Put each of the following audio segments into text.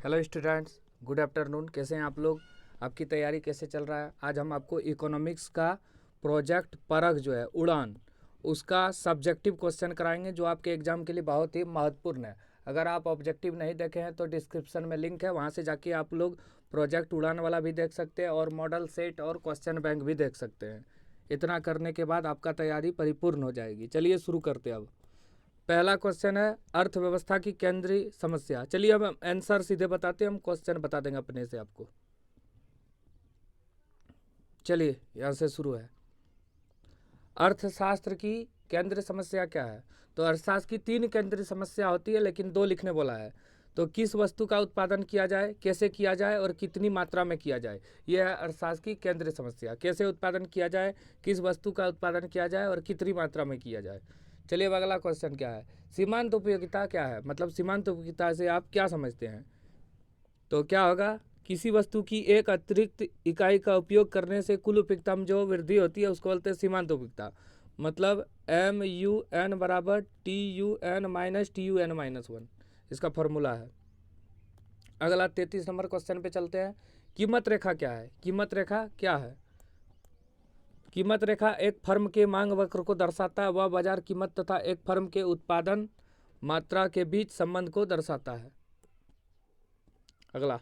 Hello students, good afternoon. कैसे हैं आप लोग? आपकी तैयारी कैसे चल रहा है? आज हम आपको इकोनॉमिक्स का प्रोजेक्ट परख जो है उड़ान, उसका सब्जेक्टिव क्वेश्चन कराएंगे जो आपके एग्जाम के लिए बहुत ही महत्वपूर्ण है। अगर आप ऑब्जेक्टिव नहीं देखे हैं तो डिस्क्रिप्शन में लिंक है, वहाँ से जाके आप लोग प्रोजेक्ट उड़ान वाला भी देख सकते हैं और मॉडल सेट और क्वेश्चन बैंक भी देख सकते हैं। इतना करने के बाद आपका तैयारी परिपूर्ण हो जाएगी। चलिए शुरू करते हैं। अब पहला क्वेश्चन है अर्थव्यवस्था की केंद्रीय समस्या। चलिए अब हम आंसर सीधे बताते हैं, हम क्वेश्चन बता देंगे अपने से आपको। चलिए यहाँ से शुरू है। अर्थशास्त्र की केंद्रीय समस्या क्या है? तो अर्थशास्त्र की 3 केंद्रीय समस्या होती है, लेकिन 2 लिखने बोला है। तो किस वस्तु का उत्पादन किया जाए, कैसे किया जाए और कितनी मात्रा में किया जाए, यह है अर्थशास्त्र की केंद्रीय समस्या। कैसे उत्पादन किया जाए, किस वस्तु का उत्पादन किया जाए और कितनी मात्रा में किया जाए। चलिए अब अगला क्वेश्चन क्या है? सीमांत उपयोगिता क्या है? मतलब सीमांत उपयोगिता से आप क्या समझते हैं? तो क्या होगा? किसी वस्तु की एक अतिरिक्त इकाई का उपयोग करने से कुल उपयोगिता में जो वृद्धि होती है उसको बोलते हैं सीमांत उपयोगिता। मतलब MUN बराबर TUN माइनस TUN माइनस 1, इसका फॉर्मूला है। अगला 33 नंबर क्वेश्चन पे चलते हैं। कीमत रेखा क्या है? कीमत रेखा क्या है? कीमत रेखा एक फर्म के मांग वक्र को दर्शाता है। वह बाजार कीमत तथा एक फर्म के उत्पादन मात्रा के बीच संबंध को दर्शाता है। अगला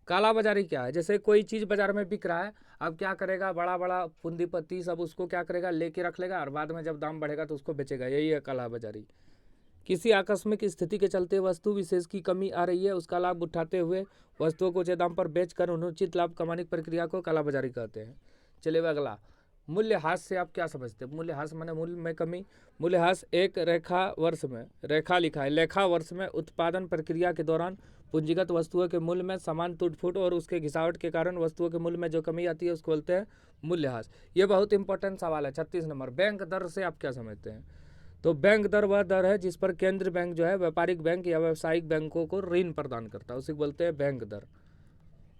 काला बाजारी क्या है? जैसे कोई चीज़ बाजार में बिक रहा है, अब क्या करेगा, बड़ा बड़ा पूंजीपति सब उसको क्या करेगा, लेके रख लेगा और बाद में जब दाम बढ़ेगा तो उसको बेचेगा। यही है काला बाजारी। किसी आकस्मिक स्थिति के चलते वस्तु विशेष की कमी आ रही है, उसका लाभ उठाते हुए वस्तुओं को उचित दाम पर बेचकर अनुचित लाभ कमाने की प्रक्रिया को काला बाजारी कहते हैं। चलिए अगला मूल्यह्रास से आप क्या समझते हैं? मूल्यह्रास माने मूल्य में कमी। मूल्यह्रास एक रेखा वर्ष में, रेखा लिखा है, लेखा वर्ष में उत्पादन प्रक्रिया के दौरान पूंजीगत वस्तुओं के मूल्य में समान टूट फूट और उसके घिसावट के कारण वस्तुओं के मूल्य में जो कमी आती है उसको बोलते हैं मूल्यह्रास। ये बहुत इंपॉर्टेंट सवाल है। 36 नंबर बैंक दर से आप क्या समझते हैं? तो बैंक दर वह दर है जिस पर केंद्रीय बैंक जो है व्यापारिक बैंक या व्यावसायिक बैंकों को ऋण प्रदान करता है, उसे बोलते हैं बैंक दर।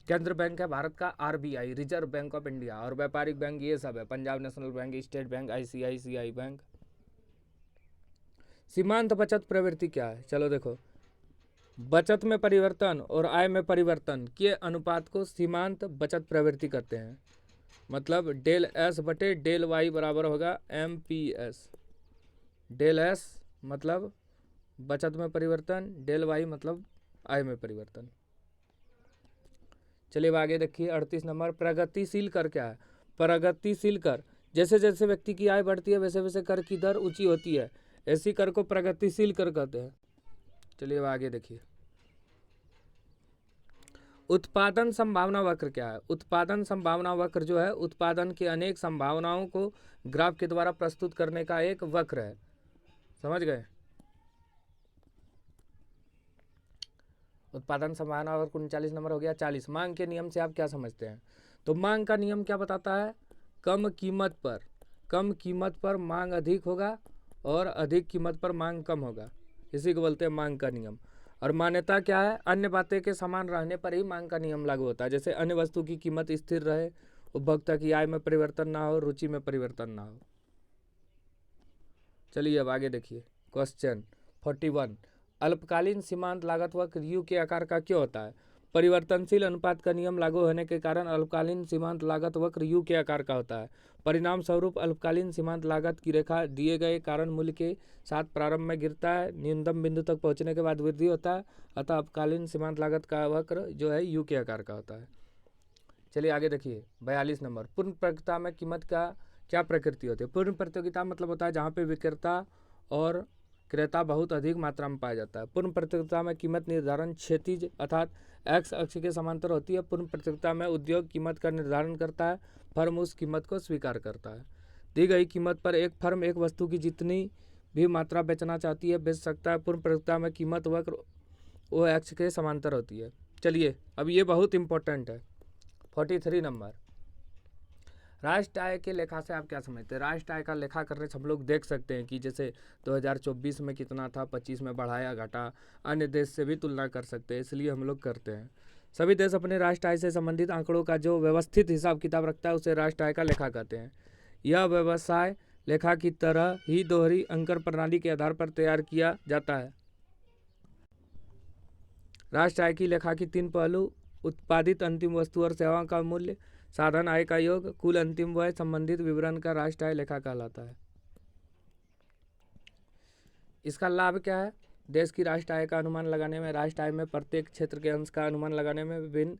केंद्र बैंक है भारत का RBI, reserve bank of India, और व्यापारिक बैंक ये सब है, Punjab national bank, state bank, ICICI bank. सीमांत बचत प्रवृत्ति क्या है? चलो देखो, बचत में परिवर्तन और आय में परिवर्तन के अनुपात को सीमांत बचत प्रवृत्ति कहते हैं। मतलब डेल S बटे डेल Y बराबर होगा MPS। डेल S मतलब बचत में परिवर्तन, डेल Y मतलब आय में परिवर्तन। चलिए आगे देखिए 38 नंबर प्रगतिशील कर क्या है? प्रगतिशील कर जैसे जैसे व्यक्ति की आय बढ़ती है वैसे वैसे कर की दर ऊंची होती है, ऐसी कर को प्रगतिशील कर कहते हैं। चलिए आगे देखिए उत्पादन संभावना वक्र क्या है? उत्पादन संभावना वक्र जो है उत्पादन की अनेक संभावनाओं को ग्राफ के द्वारा प्रस्तुत करने का एक वक्र है। समझ गए? उत्पादन संभावना वक्र 39 नंबर हो गया। 40 मांग के नियम से आप क्या समझते हैं? तो मांग का नियम क्या बताता है? कम कीमत पर मांग अधिक होगा और अधिक कीमत पर मांग कम होगा, इसी को बोलते हैं मांग का नियम। और मान्यता क्या है? अन्य बातें के समान रहने पर ही मांग का नियम लागू होता है। जैसे अन्य वस्तु की कीमत स्थिर रहे, उपभोक्ता की आय में परिवर्तन ना हो, रुचि में परिवर्तन ना हो। चलिए अब आगे देखिए क्वेश्चन 41। अल्पकालीन सीमांत लागत वक्र U के आकार का क्यों होता है? परिवर्तनशील अनुपात का नियम लागू होने के कारण अल्पकालीन सीमांत लागत वक्र U के आकार का होता है। परिणाम स्वरूप अल्पकालीन सीमांत लागत की रेखा दिए गए कारण मूल्य के साथ प्रारंभ में गिरता है, न्यूनतम बिंदु तक पहुंचने के बाद वृद्धि होता है। अतः अल्पकालीन सीमांत लागत का वक्र जो है U के आकार का होता है। चलिए आगे देखिए 42 नंबर पूर्ण प्रतियोगिता में कीमत का क्या प्रकृति होती है? पूर्ण प्रतियोगिता मतलब होता है जहाँ पे विक्रेता और क्रेता बहुत अधिक मात्रा में पाया जाता है। पूर्ण प्रतियोगिता में कीमत निर्धारण क्षैतिज अर्थात X अक्ष के समांतर होती है। पूर्ण प्रतियोगिता में उद्योग कीमत का निर्धारण करता है, फर्म उस कीमत को स्वीकार करता है। दी गई कीमत पर एक फर्म एक वस्तु की जितनी भी मात्रा बेचना चाहती है बेच सकता है। पूर्ण प्रतियोगिता में कीमत वक्र O अक्ष के समांतर होती है। चलिए अब ये बहुत इंपॉर्टेंट है 43 नंबर राष्ट्र आय के लेखा से आप क्या समझते हैं? राष्ट्र आय का लेखा करने से हम लोग देख सकते हैं कि जैसे 2024 में कितना था, 25 में बढ़ाया घटा, अन्य देश से भी तुलना कर सकते हैं, इसलिए हम लोग करते हैं। सभी देश अपने राष्ट्र आय से संबंधित आंकड़ों का जो व्यवस्थित हिसाब किताब रखता है उसे राष्ट्र आय का लेखा कहते हैं। यह व्यवसाय लेखा की तरह ही दोहरी अंकर प्रणाली के आधार पर तैयार किया जाता है। राष्ट्र आय की लेखा की 3 पहलू: उत्पादित अंतिम वस्तु और सेवाओं का मूल्य, साधन आय का योग, कुल अंतिम व्यय। संबंधित विवरण का राष्ट्र आय लेखा कहलाता है। इसका लाभ क्या है? देश की राष्ट्र आय का अनुमान लगाने में, राष्ट्र आय में प्रत्येक क्षेत्र के अंश का अनुमान लगाने में, विभिन्न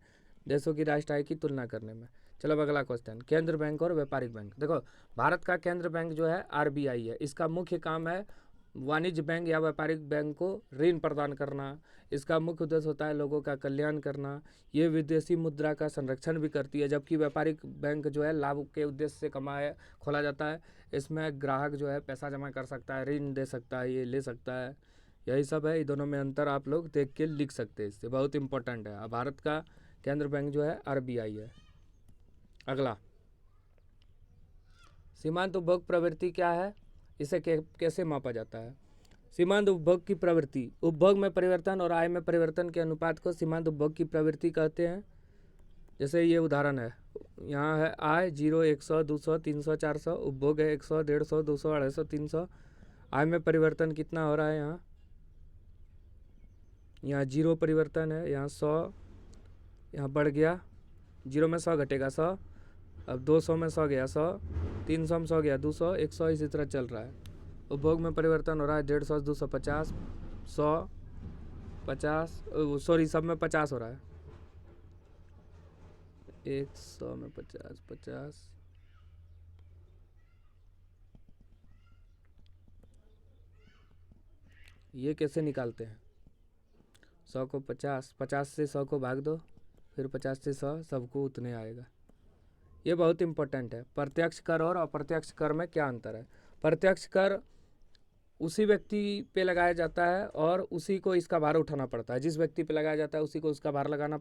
देशों की राष्ट्र आय की तुलना करने में। चलो अब अगला क्वेश्चन, केंद्र बैंक और व्यापारिक बैंक। देखो, भारत का केंद्र बैंक जो है आरबीआई है। इसका मुख्य काम है वाणिज्य बैंक या व्यापारिक बैंक को ऋण प्रदान करना। इसका मुख्य उद्देश्य होता है लोगों का कल्याण करना। ये विदेशी मुद्रा का संरक्षण भी करती है, जबकि व्यापारिक बैंक जो है लाभ के उद्देश्य से खोला जाता है। इसमें ग्राहक जो है पैसा जमा कर सकता है, ऋण दे सकता है, ये ले सकता है। यही सब है, इन दोनों में अंतर आप लोग देख के लिख सकते हैं। इससे बहुत इंपॉर्टेंट है। भारत का केंद्र बैंक जो है आरबीआई है। अगला, सीमांत उपभोग प्रवृत्ति क्या है? इसे कैसे मापा जाता है? सीमांत उपभोग की प्रवृत्ति, उपभोग में परिवर्तन और आय में परिवर्तन के अनुपात को सीमांत उपभोग की प्रवृत्ति कहते हैं। जैसे ये उदाहरण है, यहाँ है आय 0, 100, 200, 300, 400, उपभोग है 100, 150, 200, 250, 300। आय में परिवर्तन कितना हो रहा है? यहाँ 0 परिवर्तन है, यहाँ 100, यहाँ बढ़ गया, 0 में 100 घटेगा 100, अब 200 में 100 गया 100, 300 में 100 गया 200, 100, इसी तरह चल रहा है। उपभोग में परिवर्तन हो रहा है 150, 250, 100, 50, सॉरी सब में 50 हो रहा है। 100 में 50, 50, ये कैसे निकालते हैं? 100 को 50, 50 से 100 को भाग दो, फिर 50 से 100, सबको उतने आएगा। ये बहुत इंपॉर्टेंट है। प्रत्यक्ष कर और अप्रत्यक्ष कर में क्या अंतर है? प्रत्यक्ष कर उसी व्यक्ति पे लगाया जाता है और उसी को इसका भार उठाना पड़ता है। जिस व्यक्ति पे लगाया जाता है उसी को उसका भार लगाना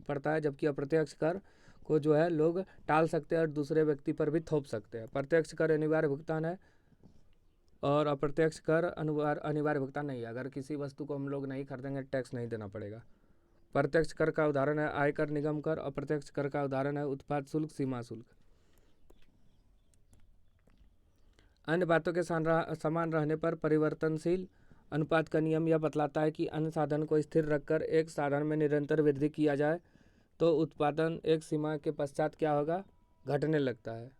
पड़ता है, जबकि अप्रत्यक्ष कर को जो है लोग टाल सकते हैं और दूसरे व्यक्ति पर भी थोप सकते हैं। प्रत्यक्ष कर अनिवार्य भुगतान है और अप्रत्यक्ष कर अनिवार्य भुगतान नहीं है। अगर किसी वस्तु को हम लोग नहीं खरीदेंगे, टैक्स नहीं देना पड़ेगा। प्रत्यक्ष कर का उदाहरण है आयकर, निगम कर। अप्रत्यक्ष कर का उदाहरण है उत्पाद शुल्क, सीमा शुल्क। अन्य बातों के समान रहने पर परिवर्तनशील अनुपात का नियम यह बतलाता है कि अन्य साधन को स्थिर रखकर एक साधन में निरंतर वृद्धि किया जाए तो उत्पादन एक सीमा के पश्चात क्या होगा? घटने लगता है।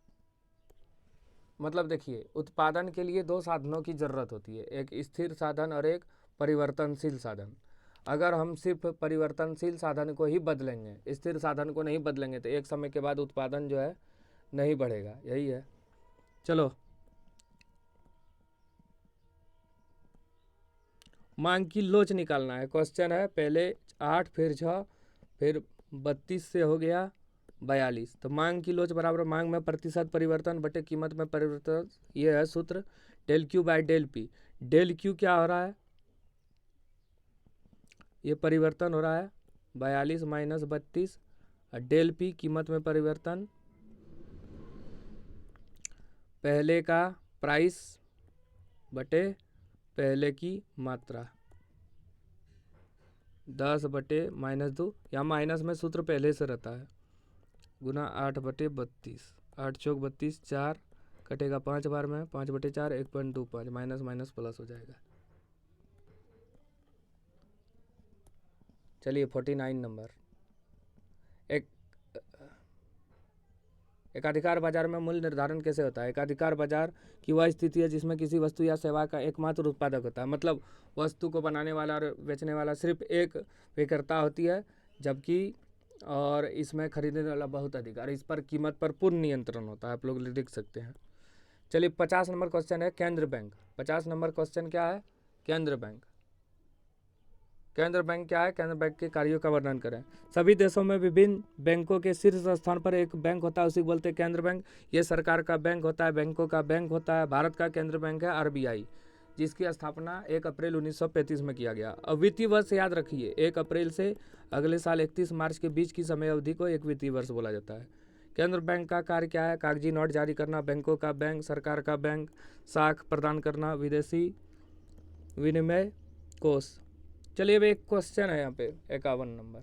मतलब देखिए, उत्पादन के लिए 2 साधनों की ज़रूरत होती है, एक स्थिर साधन और एक परिवर्तनशील साधन। अगर हम सिर्फ परिवर्तनशील साधन को ही बदलेंगे, स्थिर साधन को नहीं बदलेंगे, तो एक समय के बाद उत्पादन जो है नहीं बढ़ेगा। यही है। चलो, मांग की लोच निकालना है। क्वेश्चन है, पहले 8, फिर 6, फिर 32 से हो गया 42। तो मांग की लोच बराबर मांग में प्रतिशत परिवर्तन बटे कीमत में परिवर्तन। ये है सूत्र, del Q by del P. Del Q क्या हो रहा है? ये परिवर्तन हो रहा है 42 माइनस 32, और डेल पी कीमत में परिवर्तन, पहले का प्राइस बटे पहले की मात्रा, 10 बटे -2, यहाँ माइनस में सूत्र पहले से रहता है, गुना 8 बटे 32, 8 चौक 32, 4 कटेगा 5 बार में, 5 बटे 4, 1.25, माइनस माइनस प्लस हो जाएगा। चलिए 49 नंबर, एकाधिकार बाजार में मूल्य निर्धारण कैसे होता है? एकाधिकार बाजार की वह स्थिति है जिसमें किसी वस्तु या सेवा का एकमात्र उत्पादक होता है। मतलब वस्तु को बनाने वाला और बेचने वाला सिर्फ एक विक्रेता होती है, जबकि और इसमें खरीदने वाला बहुत अधिक, और इस पर कीमत पर पूर्ण नियंत्रण होता है। आप लोग लिख सकते हैं। चलिए 50 नंबर क्वेश्चन है केंद्र बैंक। 50 नंबर क्वेश्चन क्या है? केंद्र बैंक। केंद्र बैंक क्या है? केंद्र बैंक के कार्यों का वर्णन करें। सभी देशों में विभिन्न बैंकों के शीर्ष स्थान पर एक बैंक होता है, उसी को बोलते हैं केंद्र बैंक। ये सरकार का बैंक होता है, बैंकों का बैंक होता है। भारत का केंद्र बैंक है आरबीआई, जिसकी स्थापना 1 अप्रैल 1935 में किया गया। अब वित्तीय वर्ष याद रखिए, 1 अप्रैल से अगले साल 31 मार्च के बीच की समय अवधि को एक वित्तीय वर्ष बोला जाता है। केंद्र बैंक का कार्य क्या है? कागजी नोट जारी करना, बैंकों का बैंक, सरकार का बैंक, साख प्रदान करना, विदेशी विनिमय कोष। चलिए अब एक क्वेश्चन है यहाँ पे 51 नंबर,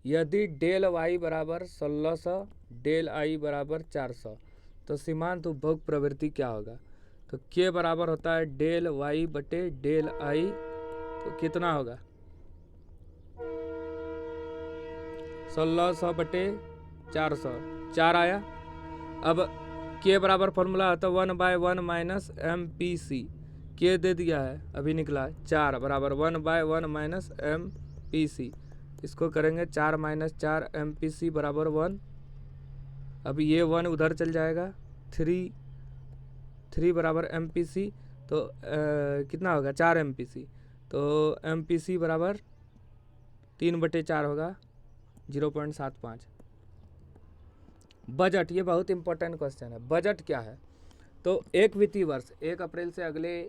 यदि डेल वाई बराबर 1600, डेल आई बराबर 400, तो सीमांत उपभोग प्रवृत्ति क्या होगा? तो के बराबर होता है डेल वाई बटे डेल आई, तो कितना होगा? 1600/400 4 आया। अब के बराबर फॉर्मूला होता है 1/1 माइनस MPC। के दे दिया है, अभी निकला 4 बराबर 1/1 माइनस MPC। इसको करेंगे 4 माइनस 4 MPC बराबर 1। अब ये 1 उधर चल जाएगा, 3 बराबर MPC, तो कितना होगा 4 MPC। तो MPC बराबर 3/4 होगा 0.75। बजट, ये बहुत इंपॉर्टेंट क्वेश्चन है। बजट क्या है? तो एक वित्तीय वर्ष 1 अप्रैल से अगले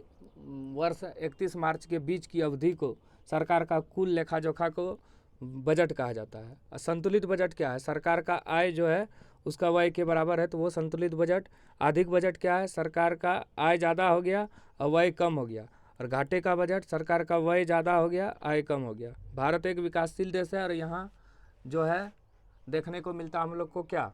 वर्ष 31 मार्च के बीच की अवधि को सरकार का कुल लेखा जोखा को बजट कहा जाता है। और संतुलित बजट क्या है? सरकार का आय जो है उसका व्यय के बराबर है, तो वो संतुलित बजट। आर्थिक बजट क्या है? सरकार का आय ज़्यादा हो गया और व्यय कम हो गया। और घाटे का बजट, सरकार का व्यय ज़्यादा हो गया, आय कम हो गया। भारत एक विकासशील देश है और यहाँ जो है देखने को मिलता हम लोग को क्या,